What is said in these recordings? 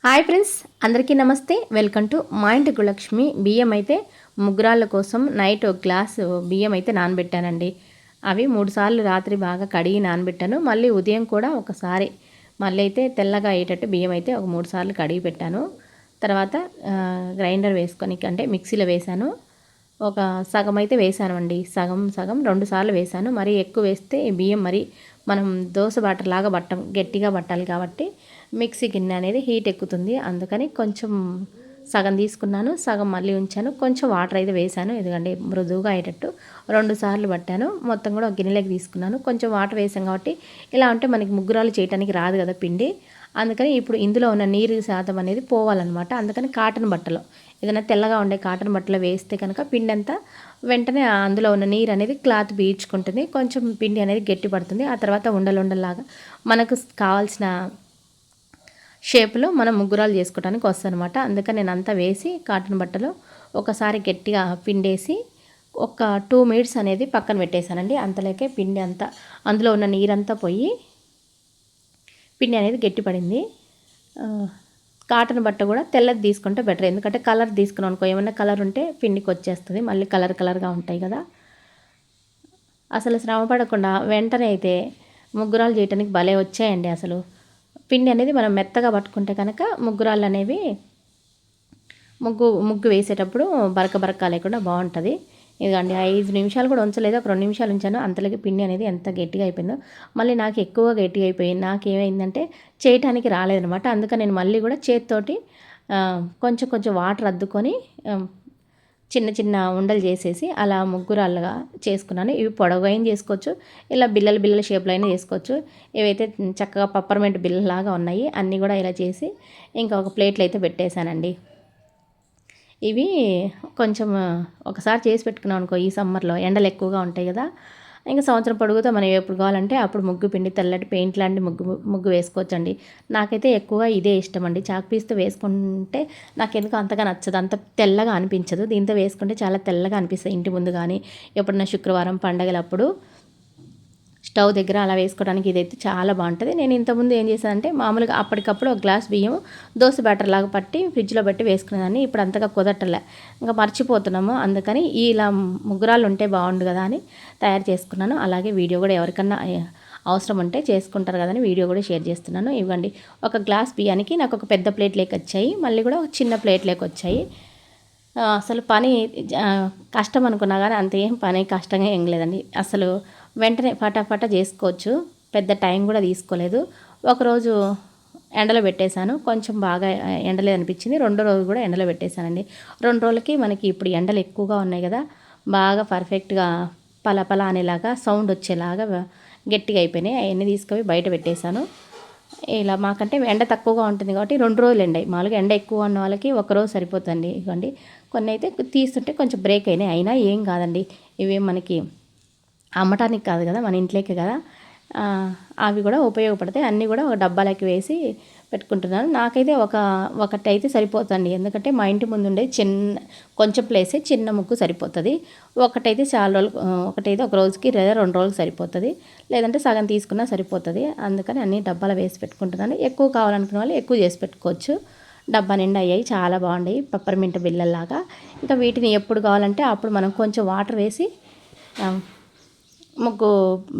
Hi friends, అందరికీ నమస్తే. Welcome to మా ఇంటి గులక్ష్మి. బియ్యం అయితే ముగ్గురాళ్ళ కోసం నైట్ ఒక గ్లాసు బియ్యం అయితే నానబెట్టానండి. అవి 3 సార్లు రాత్రి బాగా కడిగి నానబెట్టాను. మళ్ళీ ఉదయం కూడా ఒకసారి మళ్ళీ అయితే తెల్లగా అయ్యేటట్టు బియ్యం అయితే ఒక 3 సార్లు కడిగి పెట్టాను. తర్వాత గ్రైండర్ వేసుకొని అంటే మిక్సీలో వేశాను. ఒక సగం అయితే వేసాను అండి. సగం సగం 2 సార్లు వేసాను. మరీ ఎక్కువ వేస్తే బియ్యం మరి మనం దోశ బాటర్ లాగా గట్టిగా పట్టాలి కాబట్టి మిక్సీ గిన్నె అనేది హీట్ ఎక్కుతుంది. అందుకని కొంచెం సగం తీసుకున్నాను, సగం మళ్ళీ ఉంచాను. కొంచెం వాటర్ అయితే వేసాను, ఎందుకంటే మృదువుగా అయ్యేటట్టు 2 సార్లు పట్టాను. మొత్తం కూడా ఒక గిన్నెలోకి తీసుకున్నాను. కొంచెం వాటర్ వేసాం కాబట్టి ఇలా ఉంటే మనకి ముగ్గురాలు చేయడానికి రాదు కదా పిండి. అందుకని ఇప్పుడు ఇందులో ఉన్న నీరు శాతం అనేది పోవాలన్నమాట. అందుకని కాటన్ బట్టలో ఏదైనా తెల్లగా ఉండే కాటన్ బట్టలో వేస్తే కనుక పిండి అంతా వెంటనే అందులో ఉన్న నీరు అనేది క్లాత్ పీల్చుకుంటుంది. కొంచెం పిండి అనేది గట్టి పడుతుంది. ఆ తర్వాత ఉండలుండలాగా మనకు కావాల్సిన షేప్లో మనం ముగ్గురాలు చేసుకోవడానికి వస్తుందన్నమాట. అందుకని నేను అంతా వేసి కాటన్ బట్టలో ఒకసారి గట్టిగా పిండేసి ఒక 2 మినిట్స్ అనేది పక్కన పెట్టేశానండి. అంతలోకే పిండి అంతా అందులో ఉన్న నీరంతా పోయి పిండి అనేది గట్టిపడింది. కాటన్ బట్ట కూడా తెల్లది తీసుకుంటే బెటర్, ఎందుకంటే కలర్ తీసుకున్నాం అనుకో ఏమన్నా కలర్ ఉంటే పిండికి వచ్చేస్తుంది, మళ్ళీ కలర్గా ఉంటాయి కదా. అసలు శ్రమ పడకుండా వెంటనే అయితే ముగ్గురాలు చేయడానికి భలే వచ్చాయండి. అసలు పిండి అనేది మనం మెత్తగా పట్టుకుంటే కనుక ముగ్గురాళ్ళు అనేవి ముగ్గు వేసేటప్పుడు బరక లేకుండా బాగుంటుంది. ఇదిగండి 5 నిమిషాలు కూడా ఉంచలేదు, ఒక 2 నిమిషాలు ఉంచాను. అంతలోకి పిండి అనేది ఎంత గట్టిగా అయిపోయిందో. మళ్ళీ నాకు ఎక్కువగా గట్టిగా అయిపోయింది. నాకేమైందంటే చేయటానికి రాలేదనమాట. అందుకని నేను మళ్ళీ కూడా చేతితోటి కొంచెం వాటర్ అద్దుకొని చిన్న ఉండలు చేసేసి అలా ముగ్గురాళ్ళగా చేసుకున్నాను. ఇవి పొడవైన చేసుకోవచ్చు, ఇలా బిల్లల షేప్లో అయినా చేసుకోవచ్చు. ఇవైతే చక్కగా పప్పర్మెంట్ బిల్లలాగా ఉన్నాయి. అన్నీ కూడా ఇలా చేసి ఇంకా ఒక ప్లేట్లో అయితే పెట్టేశానండి. ఇవి కొంచెం ఒకసారి చేసి పెట్టుకున్నాం అనుకో, ఈ సమ్మర్లో ఎండలు ఎక్కువగా ఉంటాయి కదా, ఇంకా సంవత్సరం పొడుగుతో మనం ఎప్పుడు కావాలంటే అప్పుడు ముగ్గు పిండి తెల్లటి పెయింట్ లాంటి ముగ్గు వేసుకోవచ్చండి. నాకైతే ఎక్కువగా ఇదే ఇష్టం అండి. చాక్ పీస్తో వేసుకుంటే నాకెందుకు అంతగా నచ్చదు, అంత తెల్లగా అనిపించదు. దీంతో వేసుకుంటే చాలా తెల్లగా అనిపిస్తుంది. ఇంటి ముందు కానీ ఎప్పుడన్నా శుక్రవారం పండగలప్పుడు స్టవ్ దగ్గర అలా వేసుకోవడానికి ఇదైతే చాలా బాగుంటుంది. నేను ఇంతకుముందు ఏం చేశానంటే మామూలుగా అప్పటికప్పుడు ఒక గ్లాస్ బియ్యం దోశ బ్యాటర్ లాగా పట్టి ఫ్రిడ్జ్లో పెట్టి వేసుకునేదాన్ని. ఇప్పుడు అంతగా కుదరటలే, ఇంకా మర్చిపోతున్నాము. అందుకని ఇలా ముగ్గురాలు ఉంటే బాగుండు కదా అని తయారు చేసుకున్నాను. అలాగే వీడియో కూడా ఎవరికన్నా అవసరం ఉంటే చేసుకుంటారు కదని వీడియో కూడా షేర్ చేస్తున్నాను. ఇవ్వండి, ఒక గ్లాస్ బియ్యానికి నాకు ఒక పెద్ద ప్లేట్ లేక వచ్చాయి, మళ్ళీ కూడా ఒక చిన్న ప్లేట్ లేక వచ్చాయి. అసలు పని కష్టం అనుకున్నా కానీ అంత ఏం పని కష్టంగా ఏం లేదండి. అసలు వెంటనే ఫటాఫట చేసుకోవచ్చు, పెద్ద టైం కూడా తీసుకోలేదు. ఒకరోజు ఎండలో పెట్టేశాను, కొంచెం బాగా ఎండలేదు అనిపించింది. రెండో రోజు కూడా ఎండలో పెట్టేశానండి. 2 రోజులకి మనకి ఇప్పుడు ఎండలు ఎక్కువగా ఉన్నాయి కదా, బాగా పర్ఫెక్ట్గా పలపల అనేలాగా సౌండ్ వచ్చేలాగా గట్టిగా అయిపోయినాయి. అవన్నీ తీసుకొని బయట పెట్టేశాను. ఇలా మాకంటే ఎండ తక్కువగా ఉంటుంది కాబట్టి 2 రోజులు ఎండాయి. మామూలుగా ఎండ ఎక్కువ ఉన్న వాళ్ళకి ఒకరోజు సరిపోతుంది. ఇవ్వండి, కొన్ని అయితే తీస్తుంటే కొంచెం బ్రేక్ అయినాయి, అయినా ఏం కాదండి. ఇవి మనకి అమ్మటానికి కాదు కదా, మన ఇంట్లోకే కదా. అవి కూడా ఉపయోగపడతాయి. అన్నీ కూడా ఒక డబ్బాలకి వేసి పెట్టుకుంటున్నాను. నాకైతే ఒకటైతే సరిపోతుంది, ఎందుకంటే మా ఇంటి ముందు ఉండే కొంచెం ప్లేసే చిన్న ముగ్గు సరిపోతుంది. ఒకటైతే చాలా రోజులు, ఒకటైతే ఒక రోజుకి లేదా 2 రోజులు సరిపోతుంది, లేదంటే సగం తీసుకున్నా సరిపోతుంది. అందుకని అన్ని డబ్బాలు వేసి పెట్టుకుంటున్నాను. ఎక్కువ కావాలనుకున్న వాళ్ళు ఎక్కువ చేసి పెట్టుకోవచ్చు. డబ్బా నిండా అయ్యాయి, చాలా బాగున్నాయి పెప్పర్మింట్ బిళ్ళల్లాగా. ఇంకా వీటిని ఎప్పుడు కావాలంటే అప్పుడు మనం కొంచెం వాటర్ వేసి ముగ్గు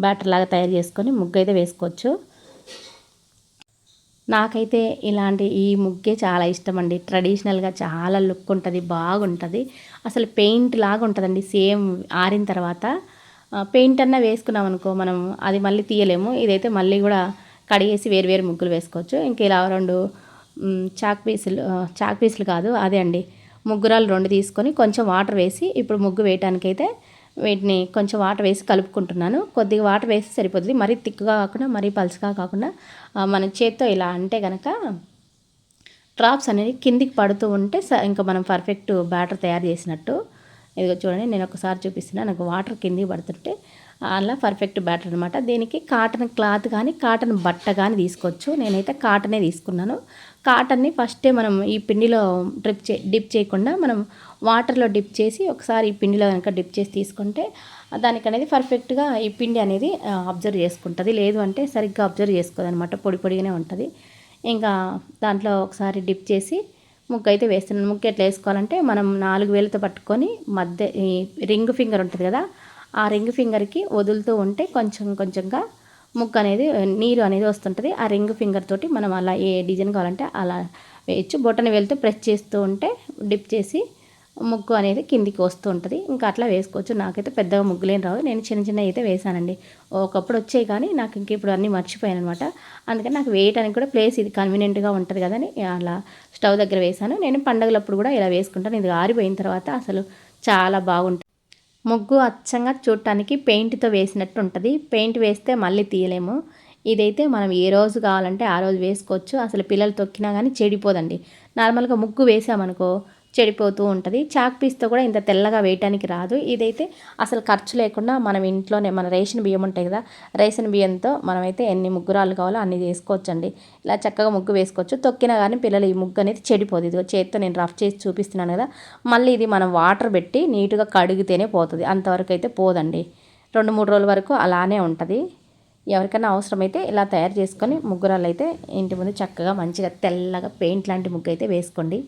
బ్యాటర్ లాగా తయారు చేసుకొని ముగ్గు అయితే వేసుకోవచ్చు. నాకైతే ఇలాంటి ఈ ముగ్గే చాలా ఇష్టం అండి. ట్రెడిషనల్గా చాలా లుక్ ఉంటుంది, బాగుంటుంది. అసలు పెయింట్ లాగా ఉంటుందండి. సేమ్ ఆరిన తర్వాత పెయింట్ అన్నా వేసుకున్నాం అనుకో మనం అది మళ్ళీ తీయలేము. ఇదైతే మళ్ళీ కూడా కడిగేసి వేరు ముగ్గులు వేసుకోవచ్చు. ఇంక ఇలా 2 చాక్ పీసులు కాదు అదే అండి, ముగ్గురాలు 2 తీసుకొని కొంచెం వాటర్ వేసి ఇప్పుడు ముగ్గు వేయటానికైతే వీటిని కొంచెం వాటర్ వేసి కలుపుకుంటున్నాను. కొద్దిగా వాటర్ వేసి సరిపోతుంది, మరీ తిక్కుగా కాకుండా మరీ పలుచగా కాకుండా. మన చేత్తో ఇలా అంటే కనుక డ్రాప్స్ అనేది కిందికి పడుతూ ఉంటే ఇంకా మనం పర్ఫెక్ట్ బ్యాటర్ తయారు చేసినట్టు. ఇదిగో చూడండి, నేను ఒకసారి చూపిస్తున్నా, నాకు వాటర్ కిందికి పడుతుంటే అలా పర్ఫెక్ట్ బ్యాటర్ అనమాట. దీనికి కాటన్ క్లాత్ కానీ కాటన్ బట్ట కానీ తీసుకోవచ్చు. నేనైతే కాటనే తీసుకున్నాను. కాటన్ని ఫస్టే మనం ఈ పిండిలో డిప్ చేయకుండా మనం వాటర్లో డిప్ చేసి ఒకసారి ఈ పిండిలో కనుక డిప్ చేసి తీసుకుంటే దానికి అనేది పర్ఫెక్ట్గా ఈ పిండి అనేది అబ్జర్వ్ చేసుకుంటుంది. లేదు అంటే సరిగ్గా అబ్జర్వ్ చేసుకోదు అనమాట, పొడిగానే ఉంటుంది. ఇంకా దాంట్లో ఒకసారి డిప్ చేసి ముగ్గు అయితే వేస్తున్నాను. ముగ్గు ఎట్లా వేసుకోవాలంటే మనం 4 వేలతో పట్టుకొని మధ్య ఈ రింగ్ ఫింగర్ ఉంటుంది కదా, ఆ రింగ్ ఫింగర్కి వదులుతూ ఉంటే కొంచెం కొంచెంగా ముగ్గు అనేది నీరు అనేది వస్తుంటుంది. ఆ రింగ్ ఫింగర్ తోటి మనం అలా ఏ డిజైన్ కావాలంటే అలా వేయచ్చు. బొటన వేలుతో ప్రెస్ చేస్తూ ఉంటే డిప్ చేసి ముగ్గు అనేది కిందికి వస్తూ ఉంటుంది. ఇంకా అట్లా వేసుకోవచ్చు. నాకైతే పెద్దగా ముగ్గులేం రావు, నేను చిన్న చిన్న అయితే వేసానండి. ఒకప్పుడు వచ్చాయి కానీ నాకు ఇంక ఇప్పుడు అన్నీ మర్చిపోయాను అనమాట. అందుకని నాకు వేయడానికి కూడా ప్లేస్ ఇది కన్వీనియంట్గా ఉంటుంది కదని అలా స్టవ్ దగ్గర వేసాను. నేను పండగలప్పుడు కూడా ఇలా వేసుకుంటాను. ఇది ఆరిపోయిన తర్వాత అసలు చాలా బాగుంటుంది. ముగ్గు అచ్చంగా చూడటానికి పెయింట్తో వేసినట్టు ఉంటుంది. పెయింట్ వేస్తే మళ్ళీ తీయలేము. ఇదైతే మనం ఏ రోజు కావాలంటే ఆ రోజు వేసుకోవచ్చు. అసలు పిల్లలు తొక్కినా కానీ చెడిపోదండి. నార్మల్గా ముగ్గు వేసామనుకో చెడిపోతూ ఉంటుంది. చాక్ పీస్తో కూడా ఇంత తెల్లగా వేయటానికి రాదు. ఇదైతే అసలు ఖర్చు లేకుండా మనం ఇంట్లోనే మన రేషన్ బియ్యం ఉంటాయి కదా, రేషన్ బియ్యంతో మనమైతే ఎన్ని ముగ్గురాలు కావాలో అన్ని చేసుకోవచ్చండి. ఇలా చక్కగా ముగ్గు వేసుకోవచ్చు. తొక్కినా కానీ పిల్లలు ఈ ముగ్గు అనేది చెడిపోదు. ఇదిగో చేత్తో నేను రఫ్ చేసి చూపిస్తున్నాను కదా, మళ్ళీ ఇది మనం వాటర్ పెట్టి నీట్గా కడిగితేనే పోతుంది. అంతవరకు అయితే పోదండి. 2-3 రోజుల వరకు అలానే ఉంటుంది. ఎవరికైనా అవసరమైతే ఇలా తయారు చేసుకొని ముగ్గురాలు అయితే ఇంటి ముందు చక్కగా మంచిగా తెల్లగా పెయింట్ లాంటి ముగ్గు అయితే వేసుకోండి.